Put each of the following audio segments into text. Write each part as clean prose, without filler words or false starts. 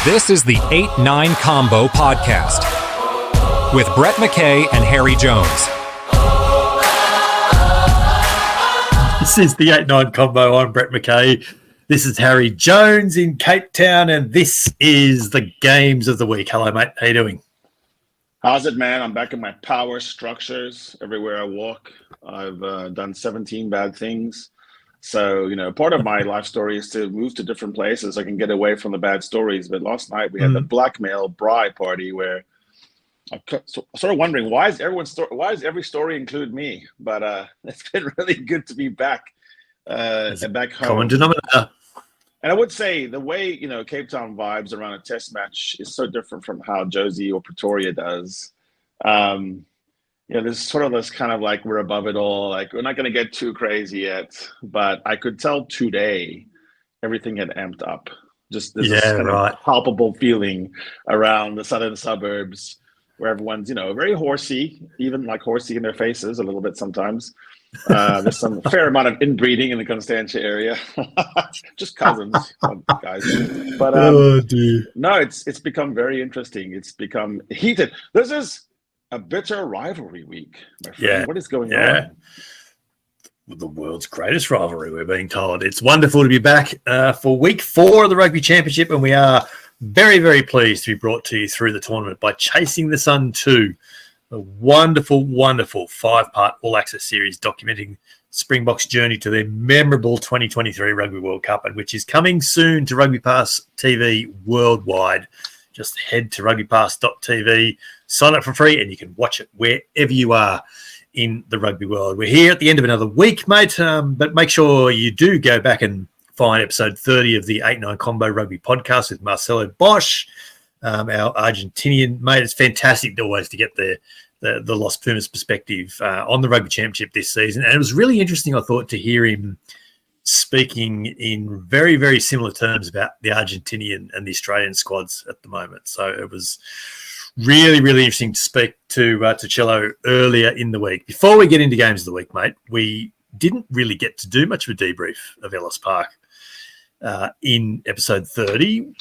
This is the 8-9 Combo Podcast with Brett McKay and Harry Jones. This is the 8-9 Combo. I'm Brett McKay. This is Harry Jones in Cape Town, and this is the Games of the Week. Hello, mate. How you doing? How's it, man? I'm back in my power structures everywhere I walk. I've done 17 bad things. So, part of my life story is to move to different places. I can get away from the bad stories. But last night we had the blackmail bride party where I'm sort of wondering, why is every story include me? But it's been really good to be back and back home. Common denominator. And I would say the way, Cape Town vibes around a test match is so different from how Josie or Pretoria does. There's sort of this kind of like we're above it all. Like, we're not going to get too crazy yet. But I could tell today everything had amped up. Just this kind of palpable feeling around the southern suburbs where everyone's, very horsey, even like horsey in their faces a little bit sometimes. There's some fair amount of inbreeding in the Constantia area. Just cousins, guys. But no, it's become very interesting. It's become heated. This is a bitter rivalry week, my friend. Yeah. What is going on? The world's greatest rivalry, we're being told. It's wonderful to be back for week 4 of the Rugby Championship, and we are very, very pleased to be brought to you through the tournament by Chasing the Sun 2, a wonderful, wonderful 5-part all-access series documenting Springboks' journey to their memorable 2023 Rugby World Cup, and which is coming soon to RugbyPass TV worldwide. Just head to rugbypass.tv, sign up for free, and you can watch it wherever you are in the rugby world. We're here at the end of another week, mate, but make sure you do go back and find episode 30 of the 8-9 Combo Rugby Podcast with Marcelo Bosch, our Argentinian mate. It's fantastic always to get the Los Pumas perspective on the Rugby Championship this season. And it was really interesting, I thought, to hear him speaking in very, very similar terms about the Argentinian and the Australian squads at the moment. So it was really, really interesting to speak to Cello earlier in the week. Before we get into Games of the Week, mate, we didn't really get to do much of a debrief of Ellis Park in episode 30.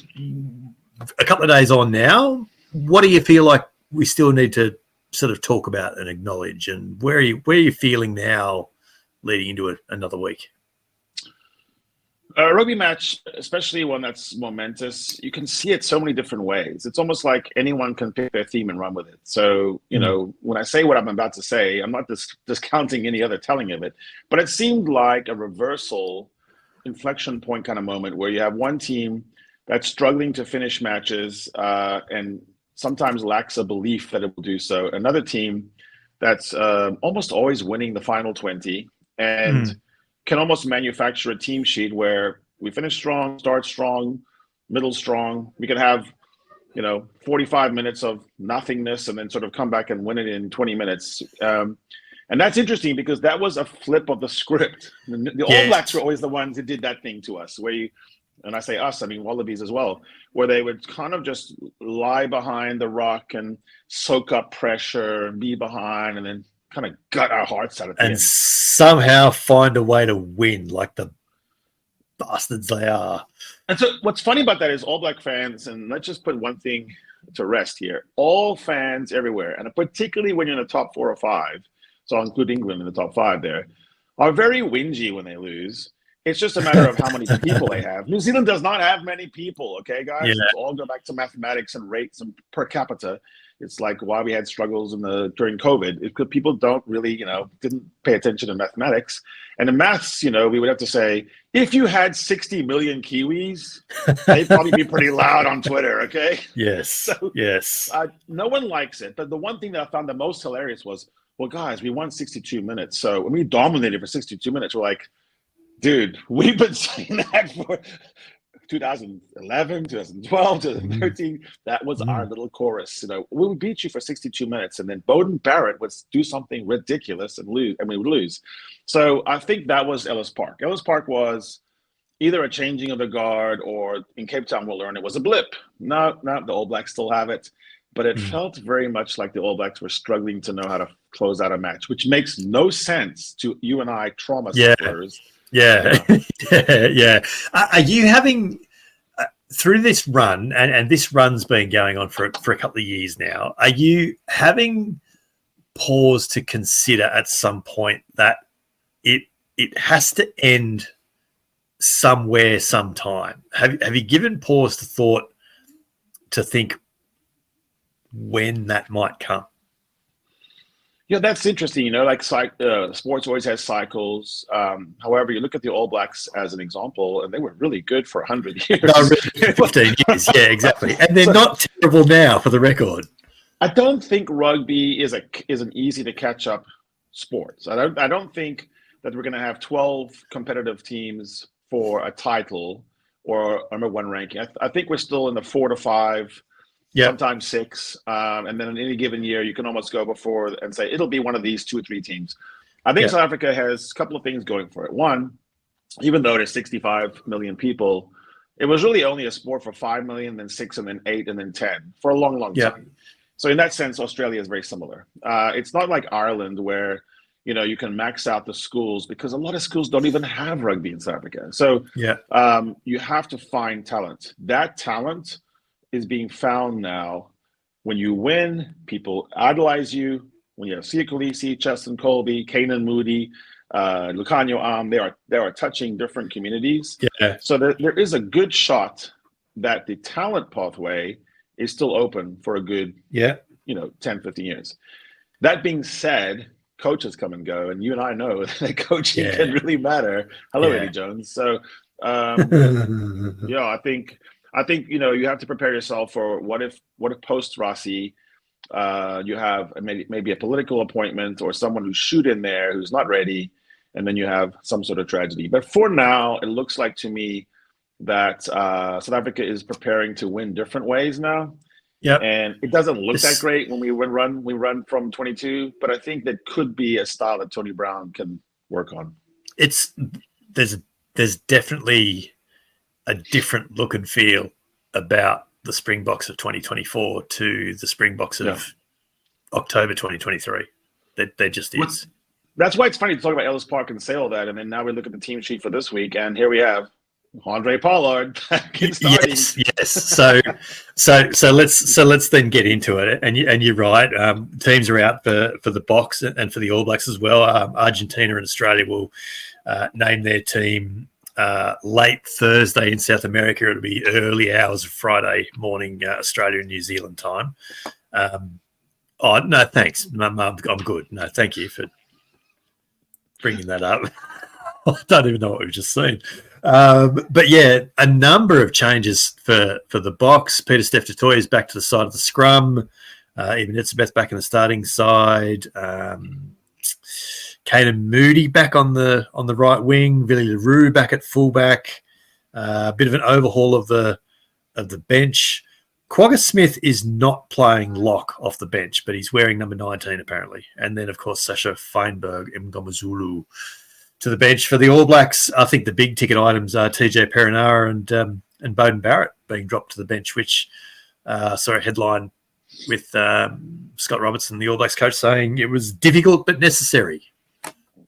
A couple of days on now, what do you feel like we still need to sort of talk about and acknowledge, and where are you feeling now leading into another week? A rugby match, especially one that's momentous, you can see it so many different ways. It's almost like anyone can pick their theme and run with it. So, when I say what I'm about to say, I'm not discounting any other telling of it, but it seemed like a reversal inflection point kind of moment where you have one team that's struggling to finish matches and sometimes lacks a belief that it will do so. Another team that's almost always winning the final 20 and can almost manufacture a team sheet where we finish strong, start strong, middle strong. We can have, 45 minutes of nothingness and then sort of come back and win it in 20 minutes. And that's interesting because that was a flip of the script. The All Blacks were always the ones who did that thing to us, where and I say us, I mean Wallabies as well, where they would kind of just lie behind the rock and soak up pressure and be behind and then kind of gut our hearts out at the end. Somehow find a way to win, like the bastards they are. And so what's funny about that is All Black fans, and let's just put one thing to rest here, all fans everywhere, and particularly when you're in the top 4 or 5, so I'll include England in the top 5 there, are very whingy when they lose. It's just a matter of how many people they have. New Zealand does not have many people, okay, guys? Yeah. Let's all go back to mathematics and rates and per capita. It's like why we had struggles during COVID. Because people don't really, didn't pay attention to mathematics. And in maths, we would have to say, if you had 60 million Kiwis, they'd probably be pretty loud on Twitter, okay? Yes, yes. No one likes it. But the one thing that I found the most hilarious was, well, guys, we won 62 minutes. So when we dominated for 62 minutes, we're like, dude, we've been saying that for 2011, 2012, 2013. That was our little chorus. We beat you for 62 minutes, and then Bowden Barrett would do something ridiculous and lose, and we would lose. So I think that was Ellis Park. Ellis Park was either a changing of the guard, or in Cape Town we'll learn it was a blip. No, the All Blacks still have it. But it felt very much like the All Blacks were struggling to know how to close out a match, which makes no sense to you and I trauma sufferers. Yeah. Are you having through this run, and this run's been going on for a couple of years now, are you having pause to consider at some point that it has to end somewhere, sometime? Have you given pause to thought to think when that might come? Yeah, that's interesting. You know, like sports always has cycles. However, you look at the All Blacks as an example, and they were really good for 100 years. No, really, 15 years, yeah, exactly. And they're not terrible now, for the record. I don't think rugby is an easy to catch up sport. So I don't think that we're going to have 12 competitive teams for a title or number one ranking. I think we're still in the 4 to 5. Yeah. Sometimes 6, and then in any given year, you can almost go before and say it'll be one of these 2 or 3 teams. I think South Africa has a couple of things going for it. One, even though there's 65 million people, it was really only a sport for 5 million, then 6, and then 8, and then 10 for a long, long time. So in that sense, Australia is very similar. It's not like Ireland where you can max out the schools, because a lot of schools don't even have rugby in South Africa. So you have to find talent. That talent is being found now. When you win, people idolize you. When you have Sia Kolisi, Justin Colby, Kanan Moody, Lucanio they are touching different communities. Yeah. So there is a good shot that the talent pathway is still open for a good 10, 15 years. That being said, coaches come and go, and you and I know that coaching can really matter. Hello, Eddie Jones. So I think you have to prepare yourself for what if post Rossi you have maybe a political appointment or someone who's shoot in there who's not ready, and then you have some sort of tragedy. But for now, it looks like to me that South Africa is preparing to win different ways now. Yeah, and it doesn't look that great when we run from 22, but I think that could be a style that Tony Brown can work on. There's definitely a different look and feel about the Springboks of 2024 to the Springboks of October 2023. There just is. That's why it's funny to talk about Ellis Park and say all that, and then now we look at the team sheet for this week, and here we have Andre Pollard back in starting. Yes. So let's then get into it. And you're right. Teams are out for the Boks and for the All Blacks as well. Argentina and Australia will name their team late Thursday in South America. It'll be early hours of Friday morning, Australia and New Zealand time. Oh, no, thanks. I'm good. No, thank you for bringing that up. I don't even know what we've just seen. But yeah, a number of changes for the Boks. Peter Steph-Totoy is back to the side of the scrum. Even Etzebeth back in the starting side. Kanan Moody back on the right wing. Billy LaRue back at fullback. A bit of an overhaul of the bench. Quagga Smith is not playing lock off the bench, but he's wearing number 19 apparently. And then of course Sasha Feinberg, Mngomezulu to the bench for the All Blacks. I think the big ticket items are TJ Perinara and Beauden Barrett being dropped to the bench, which saw a headline with Scott Robertson, the All Blacks coach, saying it was difficult but necessary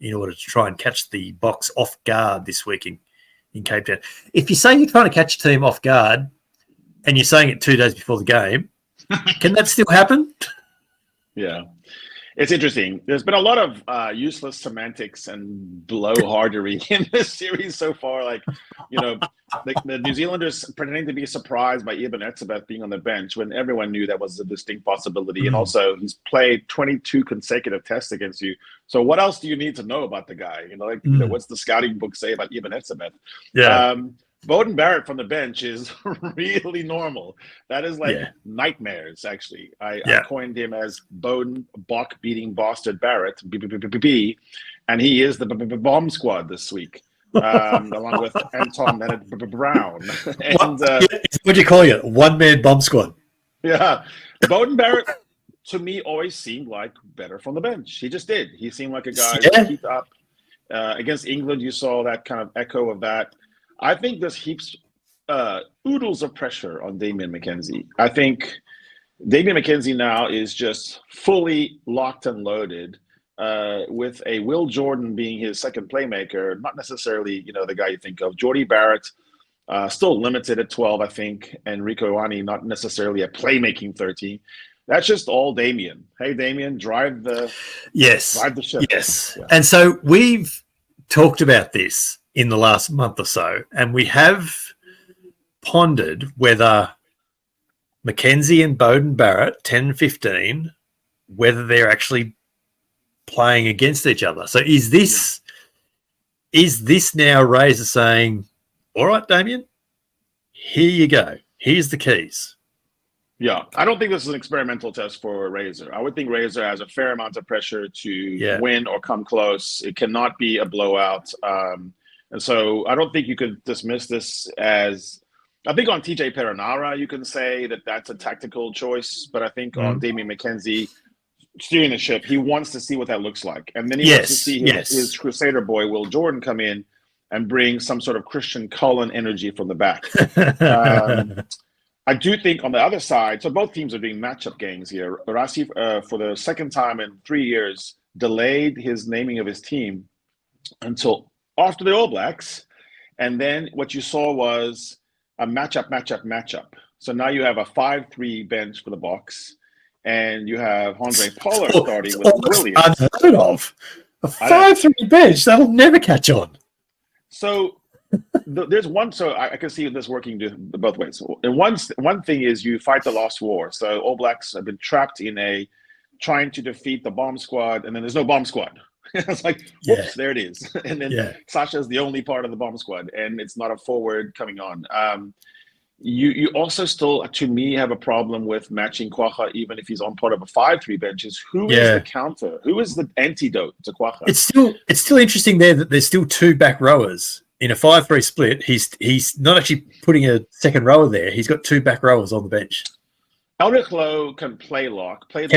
in order to try and catch the Boks off guard this week in Cape Town. If you say you're trying to catch a team off guard and you're saying it 2 days before the game, can that still happen? Yeah. It's interesting. There's been a lot of useless semantics and blowhardery in this series so far. Like, the New Zealanders pretending to be surprised by Eben Etzebeth being on the bench when everyone knew that was a distinct possibility. And also, he's played 22 consecutive tests against you. So what else do you need to know about the guy? What's the scouting book say about Eben Etzebeth? Yeah. Beauden Barrett from the bench is really normal. That is nightmares, actually. I coined him as Beauden Bok beating Bastard Barrett, B, and he is the bomb squad this week, along with Anton Brown. And what do you call you? One-man bomb squad. Yeah. Beauden Barrett, to me, always seemed like better from the bench. He just did. He seemed like a guy who keep up. Against England, you saw that kind of echo of that. I think there's heaps, oodles of pressure on Damian McKenzie. I think Damian McKenzie now is just fully locked and loaded with a Will Jordan being his second playmaker, not necessarily, the guy you think of. Jordy Barrett Still limited at 12, I think, and Rico Ioane not necessarily a playmaking 13. That's just all Damien. Hey, Damien, drive the ship. Yes. Yeah. And so we've talked about this in the last month or so, and we have pondered whether Mackenzie and Bowden Barrett, 10-15, whether they're actually playing against each other. So is this now Razor saying, all right, Damien, here you go. Here's the keys. Yeah, I don't think this is an experimental test for Razor. I would think Razor has a fair amount of pressure to win or come close. It cannot be a blowout. And so I don't think you could dismiss this as – I think on TJ Perenara you can say that that's a tactical choice, but I think on Damien McKenzie steering the ship, he wants to see what that looks like. And then he wants to see his Crusader boy, Will Jordan, come in and bring some sort of Christian Cullen energy from the back. I do think on the other side, so both teams are doing matchup games here. Rassi, for the second time in 3 years, delayed his naming of his team until after the All Blacks. And then what you saw was a matchup. So now you have a 5-3 bench for the Boks, and you have Andre Pollard starting with Williams. Unheard of. A 5-3 bench, that'll never catch on. So there's one, so I can see this working both ways. And one thing is you fight the lost war. So All Blacks have been trapped in trying to defeat the bomb squad, and then there's no bomb squad. It's like, whoops, there it is. And then Sasha's the only part of the bomb squad, and it's not a forward coming on. You also still, to me, have a problem with matching Kwagga, even if he's on part of a 5-3 benches. Who is the counter? Who is the antidote to Kwagga? It's still interesting there that there's still two back rowers. In a 5-3 split, he's not actually putting a second rower there. He's got two back rowers on the bench. Elric Lowe can play lock. And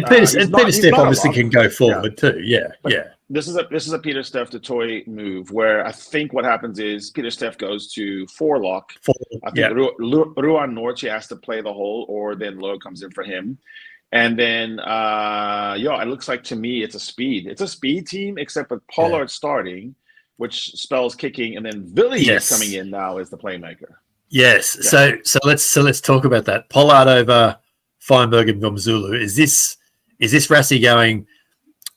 Peter Steph obviously can go forward too. This is a Peter Steph to Toy move where I think what happens is Peter Steph goes to 4 lock. I think Ruan Nortje has to play the hole, or then Lowe comes in for him. And then, it looks like to me it's a speed. It's a speed team, except with Pollard starting, which spells kicking, and then Billy is coming in now as the playmaker. Yes. Yeah. So let's talk about that. Pollard over Feinberg and Gomzulu. Is this Rassi going,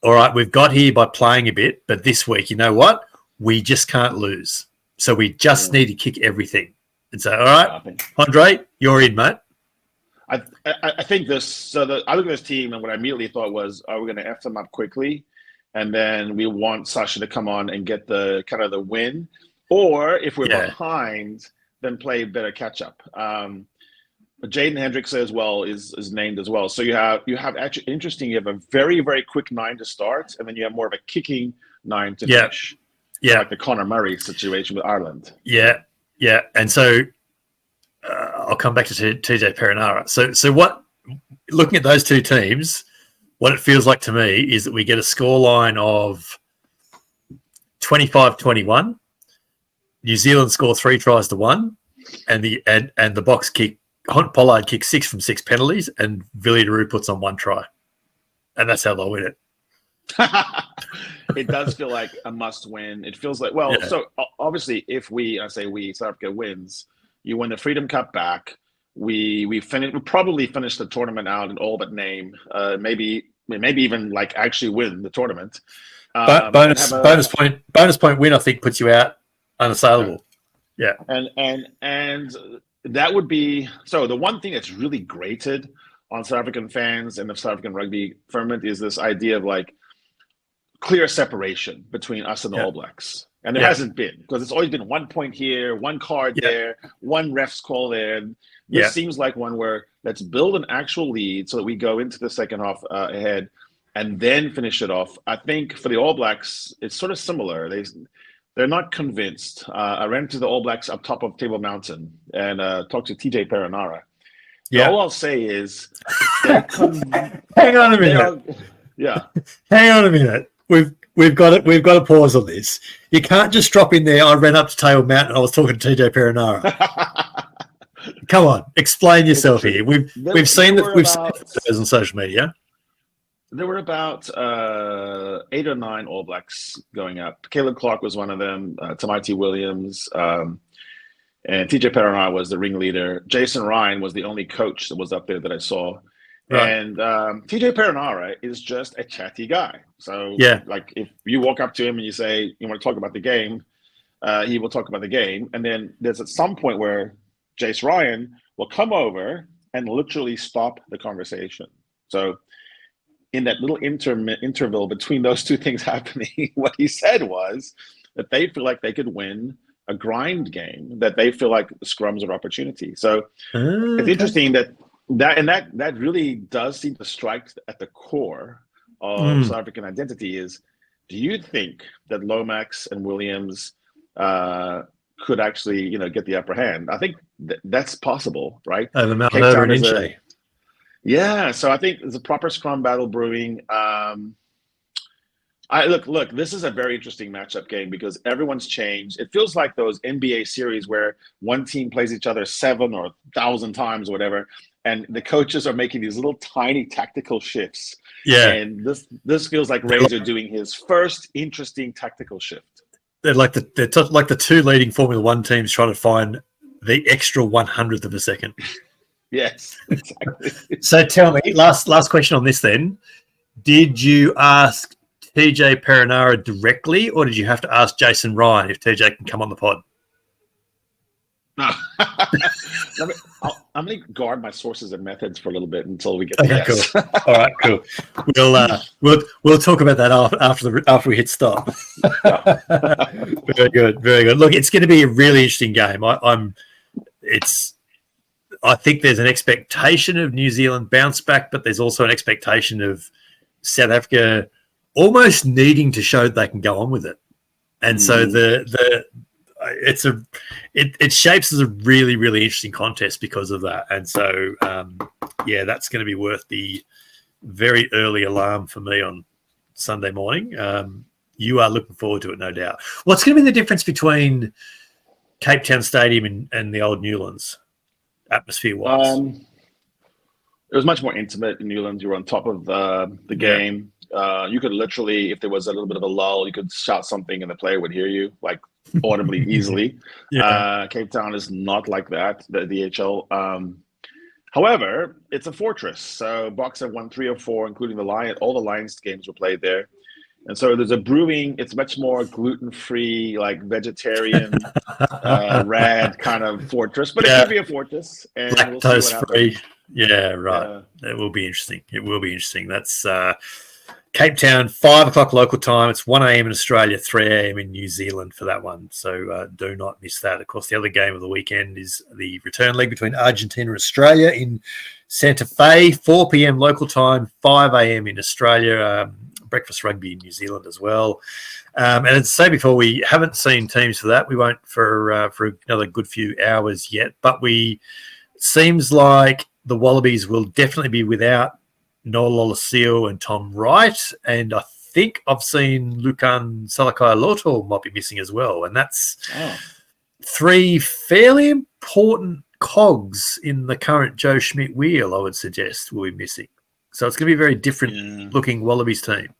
all right, we've got here by playing a bit, but this week, you know what? We just can't lose. So we just need to kick everything. And so, all right, Andre, you're in, mate. I think this, I look at this team, and what I immediately thought was, are we going to F them up quickly? And then we want Sasha to come on and get the kind of the win. Or if we're behind, then play better catch up. Jaden Hendricks as well is named as well. So you have actually interesting. You have a very, very quick 9 to start, and then you have more of a kicking 9 to finish. Yeah, like the Conor Murray situation with Ireland. Yeah. And so I'll come back to TJ Perenara. So what? Looking at those two teams, what it feels like to me is that we get a scoreline of 25-21. New Zealand score 3 tries to 1, and the Boks kick. Pollard kicks 6 from 6 penalties, and Villiers puts on 1 try, and that's how they'll win it. It does feel like a must-win. It feels like So obviously, if South Africa wins, you win the Freedom Cup back. We probably finish the tournament out in all but name. Maybe even like actually win the tournament. Bonus point win, I think, puts you out unassailable. Yeah. And that would be so. The one thing that's really grated on South African fans and the South African rugby firmament is this idea of like clear separation between us and the All Blacks. And there hasn't been, because it's always been 1 point here, 1 card there, 1 ref's call there. This seems like one where let's build an actual lead so that we go into the second half ahead and then finish it off. I think for the All Blacks, it's sort of similar. They're not convinced. I ran to the All Blacks up top of Table Mountain and talked to TJ Perenara. Yeah. All I'll say is, hang on a minute. Hang on a minute. We've got to pause on this. You can't just drop in there. I ran up to Table Mountain. I was talking to TJ Perenara. Come on, explain yourself here. We've seen the on social media. There were about 8 or 9 All Blacks going up. Caleb Clark was one of them. Tamaiti Williams. And TJ Perenara was the ringleader. Jason Ryan was the only coach that was up there that I saw. Right. And TJ Perenara is just a chatty guy. So, like, if you walk up to him and you say, you want to talk about the game, he will talk about the game. And then there's at some point where Jace Ryan will come over and literally stop the conversation. So in that little interval between those two things happening, what he said was that they feel like they could win a grind game, that they feel like the scrums are opportunity. So it's interesting that really does seem to strike at the core of South African identity is, do you think that Lomax and Williams could actually, get the upper hand? I think that's possible, right? Over Mount Herder and Inche. Yeah, so I think there's a proper scrum battle brewing. Look, this is a very interesting matchup game because everyone's changed. It feels like those NBA series where one team plays each other 7 or 1,000 times or whatever, and the coaches are making these little tiny tactical shifts. Yeah. And this feels like Razor doing his first interesting tactical shift. They're like the two leading Formula One teams trying to find the extra 100th of a second. Yes, exactly. So tell me, last question on this then. Did you ask TJ Perenara directly, or did you have to ask Jason Ryan if TJ can come on the pod? No. I'm going to guard my sources and methods for a little bit until we get to yes. Cool. All right, cool. We'll talk about that after we hit stop. Very good, very good. Look, it's going to be a really interesting game. I think there's an expectation of New Zealand bounce back, but there's also an expectation of South Africa almost needing to show they can go on with it. And so it shapes as a really, really interesting contest because of that. And so, that's going to be worth the very early alarm for me on Sunday morning. You are looking forward to it, no doubt. What's going to be the difference between Cape Town Stadium and the old Newlands, atmosphere-wise? It was much more intimate in Newlands. You were on top of the game. You could literally, if there was a little bit of a lull, you could shout something and the player would hear you, like audibly, easily. Cape Town is not like that, the DHL. However, it's a fortress. So Boks have won 3 or 4, including all the Lions games were played there. And so there's a brewing, it's much more gluten-free, like vegetarian, rad kind of fortress, but it could be a fortress. And lactose-free. Yeah, right. It will be interesting. It will be interesting. That's Cape Town, 5 o'clock local time. It's 1 a.m. in Australia, 3 a.m. in New Zealand for that one. So do not miss that. Of course, the other game of the weekend is the return leg between Argentina and Australia in Santa Fe, 4 p.m. local time, 5 a.m. in Australia. Breakfast rugby in New Zealand as well. And as I say before, we haven't seen teams for that. We won't for another good few hours yet. But seems like the Wallabies will definitely be without Noah Lolosio and Tom Wright. And I think I've seen Lukan Salakai-Loto might be missing as well. And that's 3 fairly important cogs in the current Joe Schmidt wheel, I would suggest, will be missing. So it's going to be a very different looking Wallabies team.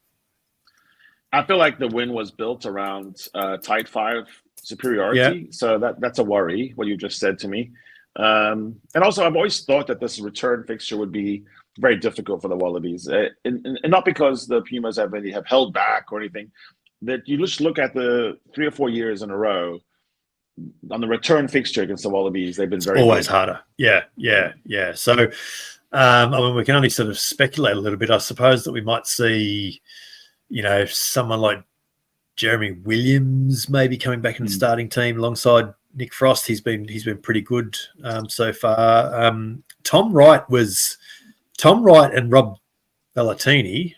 I feel like the win was built around tight 5 superiority. So that's a worry, what you just said to me. And also, I've always thought that this return fixture would be very difficult for the Wallabies. And not because the Pumas have held back or anything. That you just look at the 3 or 4 years in a row, on the return fixture against the Wallabies, they've been very always good. Harder. Yeah. So, we can only sort of speculate a little bit. I suppose that we might see, someone like Jeremy Williams maybe coming back in the starting team alongside Nick Frost. He's been pretty good so far. Tom Wright and Rob Valentini.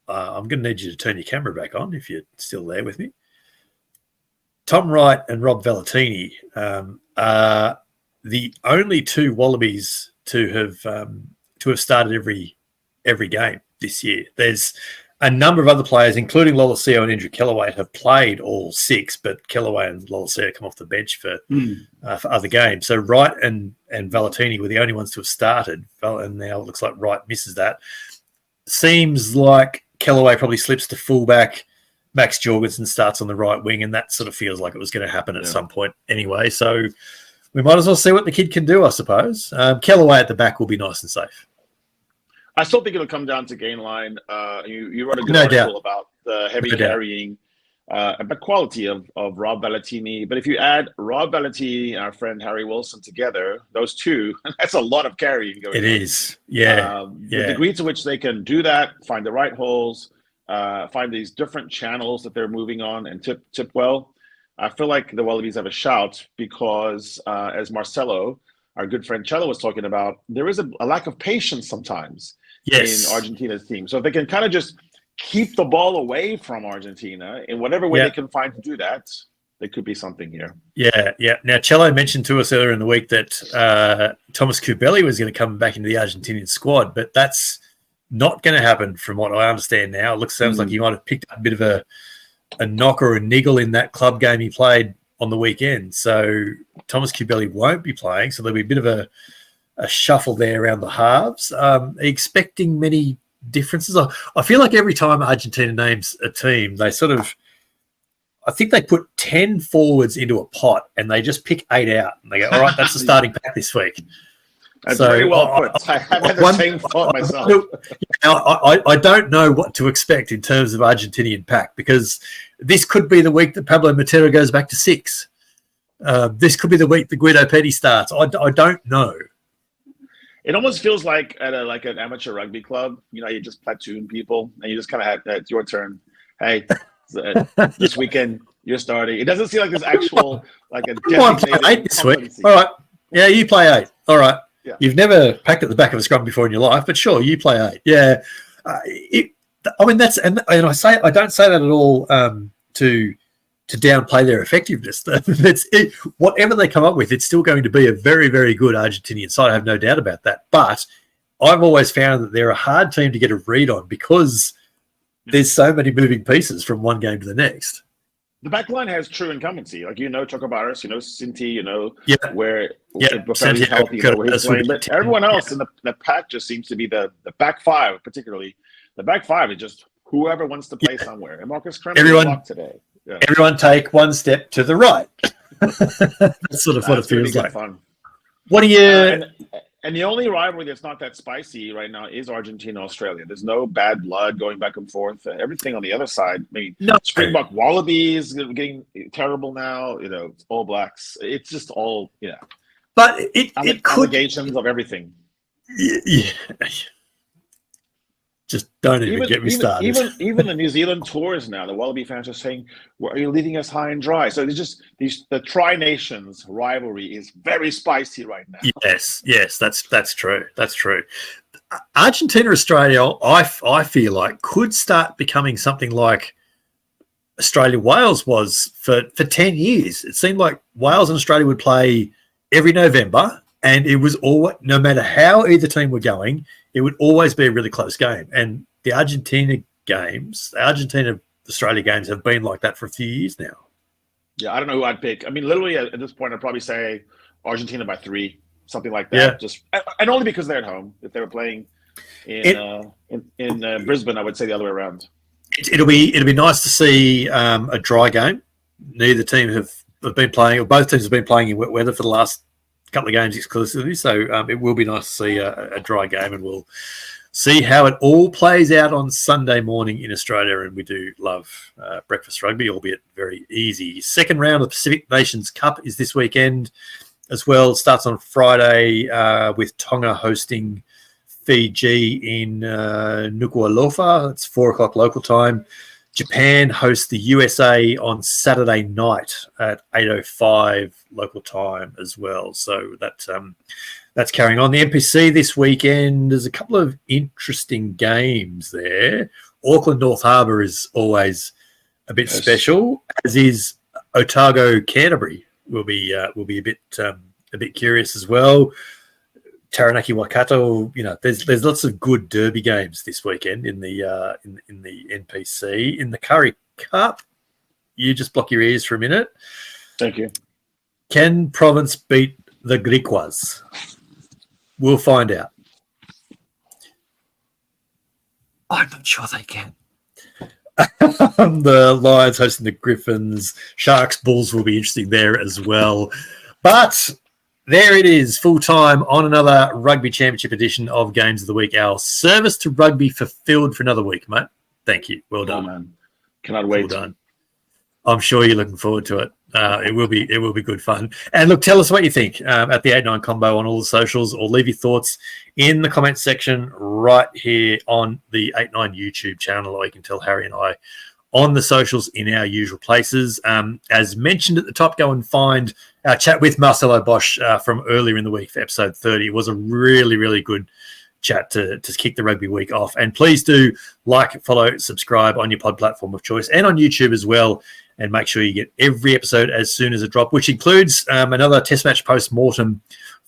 I'm going to need you to turn your camera back on if you're still there with me. Tom Wright and Rob Valentini are the only 2 Wallabies to have started every game this year. There's a number of other players, including Lolosio and Andrew Kellaway, have played all 6, but Kellaway and Lolosio come off the bench for other games. So Wright and Valentini were the only ones to have started, and now it looks like Wright misses that. Seems like Kellaway probably slips to fullback. Max Jorgensen starts on the right wing, and that sort of feels like it was going to happen at some point anyway. So we might as well see what the kid can do, I suppose. Kellaway at the back will be nice and safe. I still think it'll come down to gain line. You wrote a good No article doubt. about the heavy No doubt. carrying, but quality of Rob Valentini. But if you add Rob Valentini and our friend Harry Wilson together, those two, that's a lot of carrying going on. It is. Yeah. The degree to which they can do that, find the right holes, find these different channels that they're moving on and tip well. I feel like the Wallabies have a shout because, as Marcelo, our good friend Cello, was talking about, there is a lack of patience sometimes in Argentina's team. So if they can kind of just keep the ball away from Argentina in whatever way they can find to do that, there could be something here. Yeah. Now, Cello mentioned to us earlier in the week that Thomas Kubeli was going to come back into the Argentinian squad, but that's not going to happen from what I understand now. It sounds like he might have picked up a bit of a knock or a niggle in that club game he played on the weekend. So Thomas Kubeli won't be playing, so there'll be a bit of a shuffle there around the halves. Expecting many differences. I feel like every time Argentina names a team, they sort of, I think they put 10 forwards into a pot and they just pick 8 out. And they go, all right, that's the starting pack this week. That's very well put. I have had the same thought myself. I don't know what to expect in terms of Argentinian pack, because this could be the week that Pablo Matera goes back to 6. This could be the week that Guido Petty starts. I don't know. It almost feels like at an amateur rugby club, you just platoon people and you just kind of have, it's your turn. Hey, this weekend you're starting. It doesn't seem like there's actual like a designated play 8 this week. All right. Yeah, you play 8. All right. Yeah. You've never packed at the back of a scrum before in your life, but sure, you play 8. Yeah. That's and I don't say that at all to downplay their effectiveness. Whatever they come up with, it's still going to be a very, very good Argentinian side. I have no doubt about that. But I've always found that they're a hard team to get a read on because there's so many moving pieces from one game to the next. The back line has true incumbency. Like, Chocobaris, Sinti, where he's healthy, where he's playing. But everyone else in the pack just seems to be the back five, particularly. The back five is just whoever wants to play somewhere. And Marcus Kremer blocked today. Yeah. Everyone take one step to the right. That's sort of what it feels like. Fun. What do you... And the only rivalry that's not that spicy right now is Argentina-Australia. There's no bad blood going back and forth. Everything on the other side. I mean, Springbok Wallabies getting terrible now. All Blacks. It's just all, But it could... allegations of everything. Yeah. Just don't even get me started. Even the New Zealand tours now, the Wallaby fans are saying, "Are you leaving us high and dry?" So it's just the Tri-Nations rivalry is very spicy right now. Yes, that's true. That's true. Argentina, Australia, I feel like could start becoming something like Australia Wales was for 10 years. It seemed like Wales and Australia would play every November, and it was always, no matter how either team were going, it would always be a really close game. And the Argentina Australia games have been like that for a few years now. Yeah, I don't know who I'd pick. I mean, literally at this point, I'd probably say Argentina by 3, something like that. Yeah. And only because they're at home. If they were playing in Brisbane, I would say the other way around. It'll be nice to see a dry game. Neither team have been playing, or both teams have been playing in wet weather for the last couple of games exclusively, so it will be nice to see a dry game, and we'll see how it all plays out on Sunday morning in Australia. And we do love breakfast rugby, albeit very easy. Second round of the Pacific Nations Cup is this weekend as well. It starts on Friday with Tonga hosting Fiji in Nuku'alofa. It's 4:00 local time. Japan hosts the USA on Saturday night at 8:05 local time as well. So that's carrying on. The NPC this weekend, there's a couple of interesting games there. Auckland North Harbour is always a bit special, as is Otago Canterbury will be a bit curious as well. Taranaki Waikato, there's lots of good derby games this weekend in the NPC. In the Curry Cup, you just block your ears for a minute. Thank you. Can Province beat the Griquas? We'll find out. I'm not sure they can. The Lions hosting the Griffins. Sharks Bulls will be interesting there as well. But there it is, full time on another Rugby Championship edition of Games of the Week. Our service to rugby fulfilled for another week, mate. Thank you. Well done. Oh, man. Cannot wait. Well done. I'm sure you're looking forward to it. It will be good fun. And look, tell us what you think at the 8-9 combo on all the socials, or leave your thoughts in the comments section right here on the 8-9 YouTube channel, or you can tell Harry and I on the socials in our usual places. As mentioned at the top, go and find our chat with Marcelo Bosch from earlier in the week for episode 30. It was a really, really good chat to kick the rugby week off. And please do like, follow, subscribe on your pod platform of choice and on YouTube as well. And make sure you get every episode as soon as it drops, which includes another test match post-mortem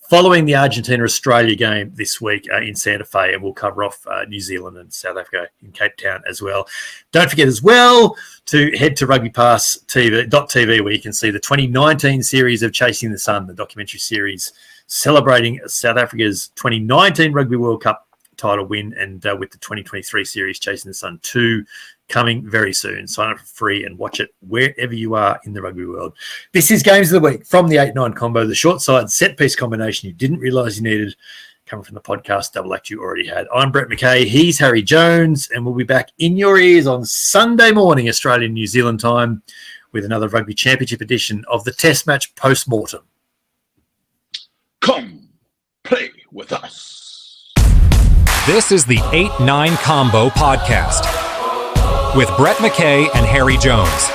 following the Argentina-Australia game this week in Santa Fe. And we'll cover off New Zealand and South Africa in Cape Town as well. Don't forget as well to head to RugbyPass TV, where you can see the 2019 series of Chasing the Sun, the documentary series celebrating South Africa's 2019 Rugby World Cup title win, and with the 2023 series Chasing the Sun 2 coming very soon. Sign up for free and watch it wherever you are in the rugby world. This is Games of the Week from the 8-9 combo, the short side set piece combination you didn't realise you needed, coming from the podcast double act you already had. I'm Brett McKay, he's Harry Jones, and we'll be back in your ears on Sunday morning, Australian New Zealand time, with another Rugby Championship edition of the Test Match Post-Mortem. Come play with us. This is the 8-9 Combo Podcast with Brett McKay and Harry Jones.